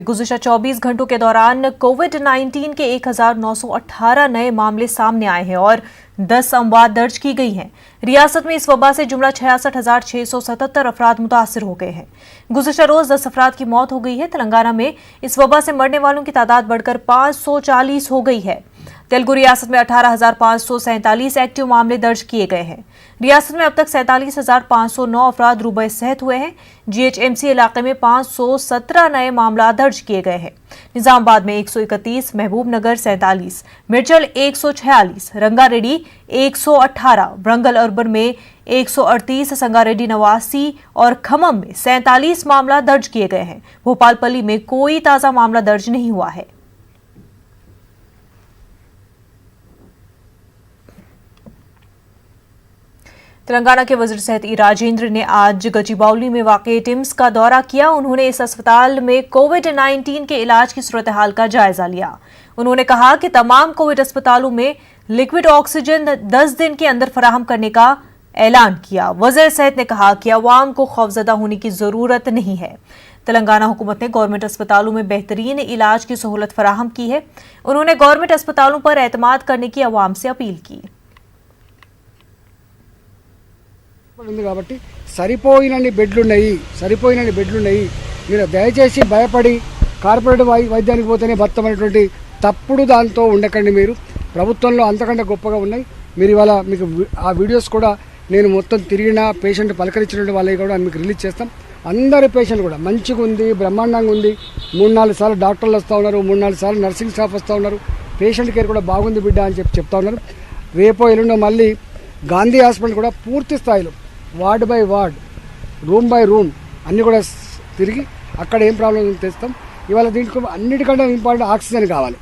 गुज़िश्ता 24 घंटों के दौरान कोविड-19 के 1918 नए मामले सामने आए हैं और 10 अमवात दर्ज की गई हैं। रियासत में इस वबा से जुमला 66,677 अफराद मुतासिर हो गए हैं। गुज़िश्ता रोज 10 अफराद की मौत हो गई है। तेलंगाना में इस वबा से मरने वालों की तादाद बढ़कर 540 हो गई है। तेलुगु रियासत में 18,547 एक्टिव मामले दर्ज किए गए हैं। रियासत में अब तक 47,509 अफराद रूबे सेहत हुए हैं। GHMC इलाके में 517 नए मामला दर्ज किए गए हैं। निजामाबाद में 131, महबूबनगर 47, मिर्चल 146, रंगारेड्डी 118, वरंगल अर्बन में 138, संगारेड्डी 89 और खम्मम में 47 मामला दर्ज किए गए हैं। भोपालपल्ली में कोई ताजा मामला दर्ज नहीं हुआ है। तेलंगाना के वजीर सेहत ई राजेंद्र ने आज गचिबौली में वाक़ई टिम्स का दौरा किया। उन्होंने इस अस्पताल में कोविड-19 के इलाज की सूरत हाल का जायजा लिया। उन्होंने कहा कि तमाम कोविड अस्पतालों में लिक्विड ऑक्सीजन 10 दिन के अंदर फराहम करने का ऐलान किया। वजीर सेहत ने कहा कि अवाम को खौफजदा होने की जरूरत नहीं है। तेलंगाना हुकूमत ने गवर्नमेंट अस्पतालों में बेहतरीन इलाज की सहूलत फराहम की है। उन्होंने गवर्नमेंट अस्पतालों पर एतमाद करने की अवाम से अपील की। ఉంది కాబట్టి సరిపోయినన్ని బెడ్లు ఉన్నాయి మీరు దయచేసి భయపడి కార్పొరేట్ వైద్యానికి పోతేనే బతమనేటువంటి తప్పుడు దాంతో ఉండకండి। మీరు ప్రభుత్వంలో అంతకంటే గొప్పగా ఉన్నాయి। మీరు ఇవాళ మీకు ఆ వీడియోస్ కూడా నేను మొత్తం తిరిగిన పేషెంట్ పలకరించినటువంటి వాళ్ళకి కూడా మీకు రిలీజ్ చేస్తాం। అందరి పేషెంట్ కూడా మంచిగా ఉంది, బ్రహ్మాండంగా ఉంది। 3-4 సార్లు డాక్టర్లు వస్తూ ఉన్నారు, 3-4 సార్లు నర్సింగ్ స్టాఫ్ వస్తూ ఉన్నారు। పేషెంట్ కేర్ కూడా బాగుంది బిడ్డ అని చెప్తా ఉన్నారు। రేపో ఎల్లుండో మళ్ళీ గాంధీ హాస్పిటల్ కూడా పూర్తి స్థాయిలో word by word, room by room అన్నీ కూడా తిరిగి అక్కడ ఏం ప్రాబ్లం తెస్తాం। ఇవాళ దీంట్లో అన్నిటికంటే ఇంపార్టెంట్ ఆక్సిజన్ కావాలి।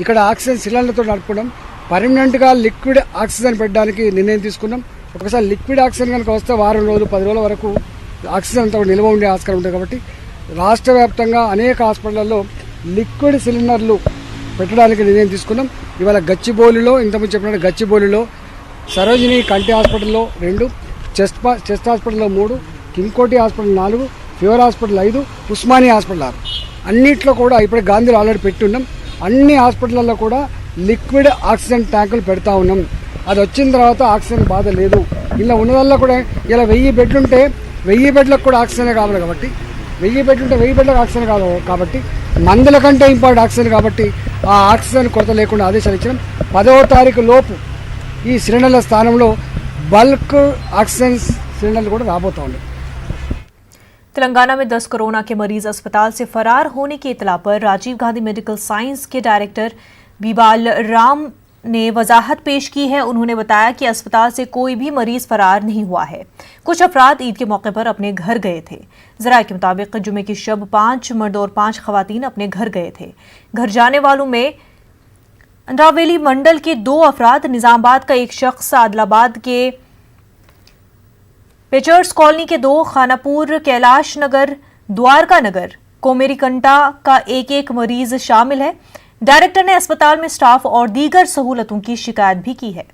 ఇక్కడ ఆక్సిజన్ సిలిండర్తో నడుపుకోవడం, పర్మనెంట్గా లిక్విడ్ ఆక్సిజన్ పెట్టడానికి నిర్ణయం తీసుకున్నాం। ఒకసారి లిక్విడ్ ఆక్సిజన్ కనుక వస్తే వారం రోజులు 10 రోజుల వరకు ఆక్సిజన్ అంతా నిల్వ ఉండే ఆస్కారం ఉంటుంది। కాబట్టి రాష్ట్ర వ్యాప్తంగా అనేక హాస్పిటళ్లలో లిక్విడ్ సిలిండర్లు పెట్టడానికి నిర్ణయం తీసుకున్నాం। ఇవాళ గచ్చిబౌలిలో ఇంతకుముందు చెప్పినట్టు గచ్చిబౌలిలో, సరోజిని కంటి హాస్పిటల్లో 2, చెస్ట్ హాస్పిటల్లో 3, Kingkoti hospital 4, fever hospital 5, Osmania hospital 6 అన్నిట్లో కూడా ఇప్పుడు గాంధీలో ఆల్రెడీ పెట్టున్నాం। అన్ని హాస్పిటల్లో కూడా లిక్విడ్ ఆక్సిజన్ ట్యాంకులు పెడతా ఉన్నాం। అది వచ్చిన తర్వాత ఆక్సిజన్ బాధ లేదు। ఇలా ఉన్నదల్లా కూడా ఇలా 1000 బెడ్లుంటే 1000 బెడ్లకు కూడా ఆక్సిజన్ కావాలి కాబట్టి 1000 బెడ్లుంటే 1000 బెడ్లకు ఆక్సిజన్ కావాలి కాబట్టి మందుల కంటే ఇంపార్టెంట్ ఆక్సిజన్ కాబట్టి ఆ ఆక్సిజన్ కొరత లేకుండా ఆదేశాలు ఇచ్చినాం। 10వ తారీఖు లోపు ఈ సిలిండర్ల స్థానంలో बल्क ऑक्सीजन सिलेंडर కూడా రాబోతా ఉంది। तेलंगाना में 10 कोरोना के मरीज अस्पताल से फरार होने की इतला पर राजीव गांधी मेडिकल साइंस के डायरेक्टर बीबाल राम ने वजाहत पेश की है। उन्होंने बताया कि अस्पताल से कोई भी मरीज फरार नहीं हुआ है। कुछ अफराद ईद के मौके पर अपने घर गए थे। जराये के मुताबिक जुमे की शब 5 मर्द और 5 खवातीन अपने घर गए थे। घर जाने वालों में अंद्रावेली मंडल के 2 अफराद, निजामाबाद का 1 शख्स, आदिलाबाद के पेचर्स कॉलोनी के 2, खानापुर, कैलाश नगर, द्वारका नगर, कोमेरीकंटा का 1 मरीज शामिल है। डायरेक्टर ने अस्पताल में स्टाफ और दीगर सहूलतों की शिकायत भी की है।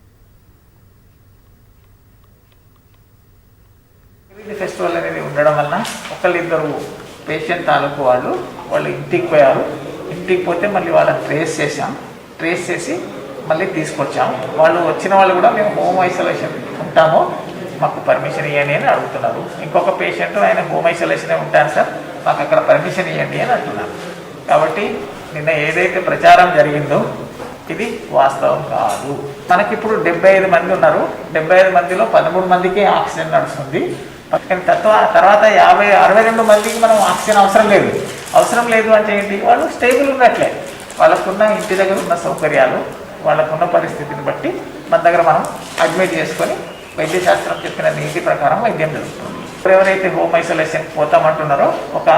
फेस्टिवल అనేది ఉండడం వల్ల ఒకళ్ళిద్దరు పేషెంట్ తాలూకు వాళ్ళు ఇంటికి పోయారు। ఇంటికి పోతే మళ్ళీ వాళ్ళని ట్రేస్ చేసి మళ్ళీ తీసుకొచ్చాము। వాళ్ళు వచ్చిన వాళ్ళు కూడా మేము హోమ్ ఐసోలేషన్ ఉంటామో మాకు పర్మిషన్ ఇవ్వండి అని అడుగుతున్నారు। ఇంకొక పేషెంట్ ఆయన హోమ్ ఐసోలేషనే ఉంటారు సార్, మాకు అక్కడ పర్మిషన్ ఇవ్వండి అని అంటున్నారు। కాబట్టి నిన్న ఏదైతే ప్రచారం జరిగిందో ఇది వాస్తవం కాదు। మనకిప్పుడు 75 మంది ఉన్నారు। 75 మందిలో 13 మందికి ఆక్సిజన్ నడుస్తుంది। తర్వాత 62 మందికి మనం ఆక్సిజన్ అవసరం లేదు అంటే ఏంటి, వాళ్ళు స్టేబుల్ ఉన్నట్లే। వాళ్ళకున్న ఇంటి దగ్గర ఉన్న సౌకర్యాలు, వాళ్ళకున్న పరిస్థితిని బట్టి మన దగ్గర మనం అడ్మిట్ చేసుకొని వైద్యశాస్త్రం చెప్పిన నీతి ప్రకారం వైద్యం జరుగుతుంది। ఎవరైతే హోమ్ ఐసోలేషన్ పోతామంటున్నారో ఒక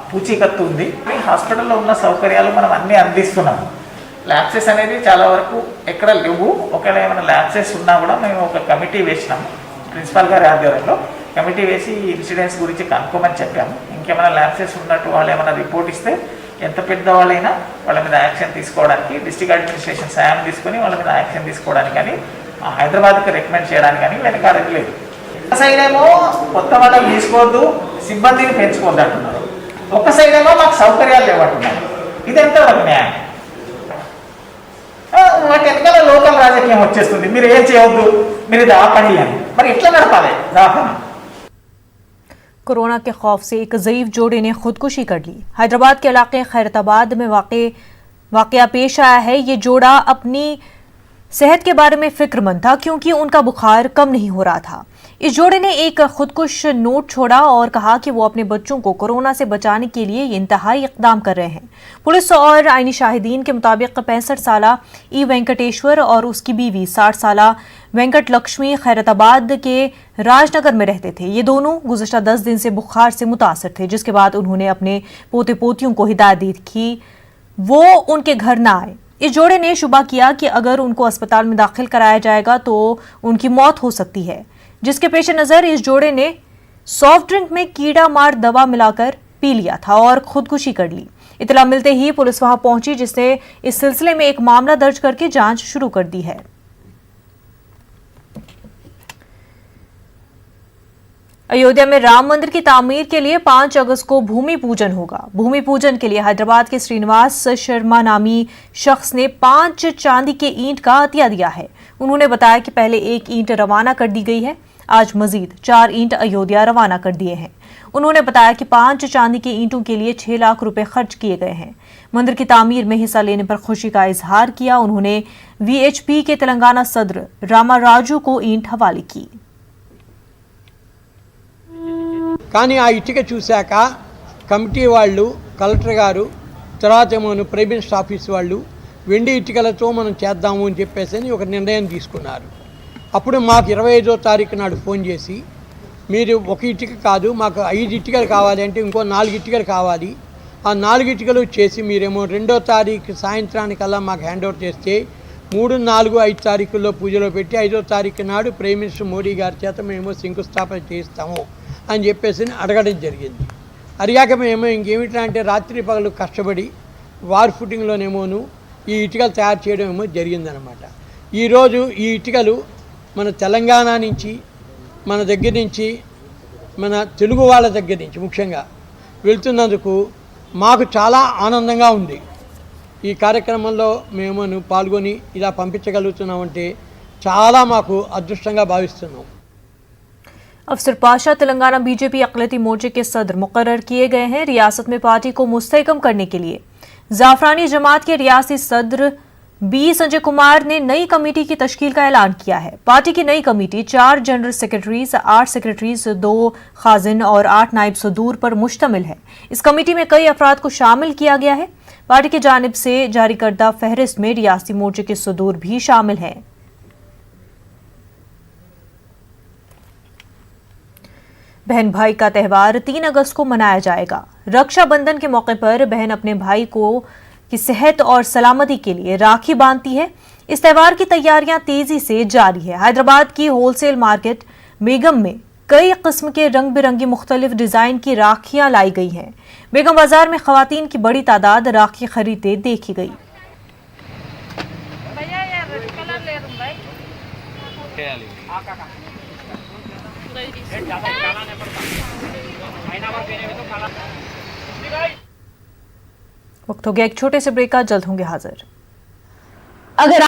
పూచీకత్తు ఉంది। హాస్పిటల్లో ఉన్న సౌకర్యాలు మనం అన్నీ అందిస్తున్నాము। ల్యాబ్సెస్ అనేది చాలా వరకు ఎక్కడ లేవు। ఒకవేళ ఏమైనా ల్యాబ్సెస్ ఉన్నా కూడా మేము ఒక కమిటీ వేసినాము, ప్రిన్సిపాల్ గారి ఆధ్వర్యంలో కమిటీ వేసి ఈ ఇన్సిడెంట్స్ గురించి కనుక్కోమని చెప్పాము। ఇంకేమైనా ల్యాబ్సెస్ ఉన్నట్టు వాళ్ళు ఏమైనా రిపోర్ట్ ఇస్తే ఎంత పెద్దవాళ్ళైనా వాళ్ళ మీద యాక్షన్ తీసుకోవడానికి డిస్ట్రిక్ట్ అడ్మినిస్ట్రేషన్ సాయం తీసుకొని వాళ్ళ మీద యాక్షన్ తీసుకోవడానికి కానీ హైదరాబాద్కి రికమెండ్ చేయడానికి కానీ వెనకాడలేదు। సైడ్ ఏమో కొత్త వాళ్ళని తీసుకోవద్దు, సిబ్బందిని పెంచుకోవద్దు అంటున్నారు। ఒక సైడ్ ఏమో మాకు సౌకర్యాలు లేవంటున్నాయి. ఇది ఎంతవరకు న్యాయం? మాకు వెనకాల లోకల్ రాజకీయం వచ్చేస్తుంది, మీరు ఏం చేయవద్దు, మీరు ఇది ఆపండి అని. మరి ఎట్లా నడపాలి దవాఖానా? कोरोना के खौफ से एक ज़ईफ जोड़े ने खुदकुशी कर ली। हैदराबाद के इलाके खैरताबाद में वाकया पेश आया है। ये जोड़ा अपनी सेहत के बारे में फिक्रमंद था क्योंकि उनका बुखार कम नहीं हो रहा था। इस जोड़े ने एक खुदकुश नोट छोड़ा और कहा कि वो अपने बच्चों को कोरोना से बचाने के लिए इंतहाई इकदाम कर रहे हैं। पुलिस और आईनी शाहिदीन के मुताबिक 65 साला ई वेंकटेश्वर और उसकी बीवी 60 साला वेंकट लक्ष्मी खैरताबाद के राजनगर में रहते थे। ये दोनों गुज़श्ता 10 दिन से बुखार से मुतासर थे, जिसके बाद उन्होंने अपने पोते पोतियों को हिदायत दी कि वो उनके घर न आए। इस जोड़े ने शुबा किया कि अगर उनको अस्पताल में दाखिल कराया जाएगा तो उनकी मौत हो सकती है, जिसके पेश नज़र इस जोड़े ने सॉफ्ट ड्रिंक में कीड़ा मार दवा मिलाकर पी लिया था और खुदकुशी कर ली। इतला मिलते ही पुलिस वहां पहुंची, जिसने इस सिलसिले में एक मामला दर्ज करके जांच शुरू कर दी है। अयोध्या में राम मंदिर की तामीर के लिए 5 अगस्त को भूमि पूजन होगा। भूमि पूजन के लिए हैदराबाद के श्रीनिवास शर्मा नामी शख्स ने 5 चांदी के ईंट का अतिया दिया है। उन्होंने बताया कि पहले 1 ईंट रवाना कर दी गई है, आज मजीद 4 ईंट अयोध्या रवाना कर दिए हैं। उन्होंने बताया कि 5 चांदी के ईंटों के लिए 6 लाख रुपए खर्च किए गए हैं। मंदिर की तामीर में हिस्सा लेने पर खुशी का इजहार किया। उन्होंने VHP के तेलंगाना सदर रामा राजू को ईंट हवाले की। కానీ ఆ ఇటుక చూశాక కమిటీ వాళ్ళు, కలెక్టర్ గారు, తర్వాత ఏమో ప్రైమ్ మినిస్టర్ ఆఫీస్ వాళ్ళు వెండి ఇటుకలతో మనం చేద్దాము అని చెప్పేసి ఒక నిర్ణయం తీసుకున్నారు. అప్పుడు మాకు 25వ తారీఖు నాడు ఫోన్ చేసి, మీరు ఒక ఇటుక కాదు, మాకు 5 ఇటుకలు కావాలి అంటే ఇంకో 4 ఇటుకలు కావాలి, ఆ 4 ఇటుకలు చేసి మీరేమో 2వ తారీఖు సాయంత్రానికల్లా మాకు హ్యాండ్ ఓవర్ చేస్తే 3, 4, 5 తారీఖుల్లో పూజలో పెట్టి 5వ తారీఖు నాడు ప్రైమ్ మినిస్టర్ మోడీ గారి చేత మేము శంకుస్థాపన చేయిస్తాము అని చెప్పేసి అడగడం జరిగింది. అడిగాక మేము ఇంకేమిటా అంటే రాత్రి పగలు కష్టపడి వార్ ఫుటింగ్లోనేమోను ఈ ఇటుకలు తయారు చేయడం ఏమో జరిగిందనమాట. ఈరోజు ఈ ఇటుకలు మన తెలంగాణ నుంచి, మన దగ్గర నుంచి, మన తెలుగు వాళ్ళ దగ్గర నుంచి ముఖ్యంగా వెళ్తున్నందుకు మాకు చాలా ఆనందంగా ఉంది. ఈ కార్యక్రమంలో మేము పాల్గొని ఇలా పంపించగలుగుతున్నామంటే చాలా మాకు అదృష్టంగా భావిస్తున్నాం. अफसर पाशा तेलंगाना बीजेपी अक़लियती मोर्चे के सदर मुकर्रर किए गए हैं। रियासत में पार्टी को मुस्तहकम करने के लिए जाफरानी जमात के रियासी सदर बी संजय कुमार ने नई कमेटी की तश्कील का ऐलान किया है। पार्टी की नई कमेटी 4 जनरल सेक्रेटरीज, 8 सेक्रेटरीज, 2 खाजिन और 8 नायब सदूर पर मुश्तमिल है। इस कमेटी में कई अफराद को शामिल किया गया है। पार्टी की जानिब से जारी करदा फहरिस्त में रियासी मोर्चे के सदूर भी शामिल हैं। बहन भाई का त्यौहार 3 अगस्त को मनाया जाएगा। रक्षाबंधन के मौके पर बहन अपने भाई को की सेहत और सलामती के लिए राखी बांधती है। इस त्यौहार की तैयारियां तेजी से जारी है। हैदराबाद की होलसेल मार्केट बेगम में कई किस्म के रंग बिरंगी मुख्तलिफ डिजाइन की राखियां लाई गई हैं। बेगम बाजार में खवातीन की बड़ी तादाद राखी खरीदते देखी गई। वक्त हो गया एक छोटे से ब्रेक का, जल्द होंगे हाजिर। अगर